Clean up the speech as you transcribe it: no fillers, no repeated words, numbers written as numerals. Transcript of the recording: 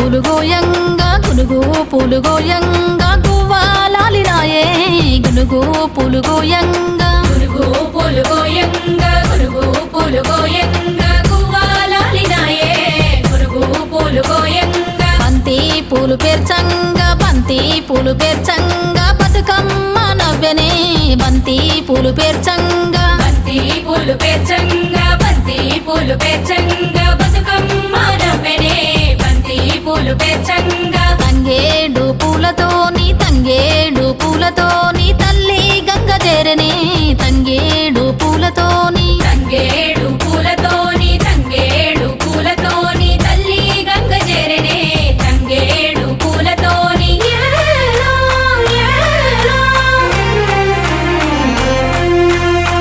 పూలు గోయంగా గునుగు పూలు గోయంగా గువ్వాలాలినాయే గునుగు పూలు గోయంగా గునుగు పూలు గోయంగా గునుగు పూలు గోయంగా గువ్వాలాలినాయే గునుగు పూలు గోయంగా బంతి పూలు పేర్చంగా బంతి పూలు పేర్చంగా బతుకమ్మ నవ్వెనే బంతి పూలు పేర్చంగా బంతి పూలు పేర్చంగా బంతి పూలు పేర్చంగా బతుకమ్మ నవ్వెనే బంతి పూలు పేర్చంగా తంగేడు పూలతోని తంగేడు పూలతోని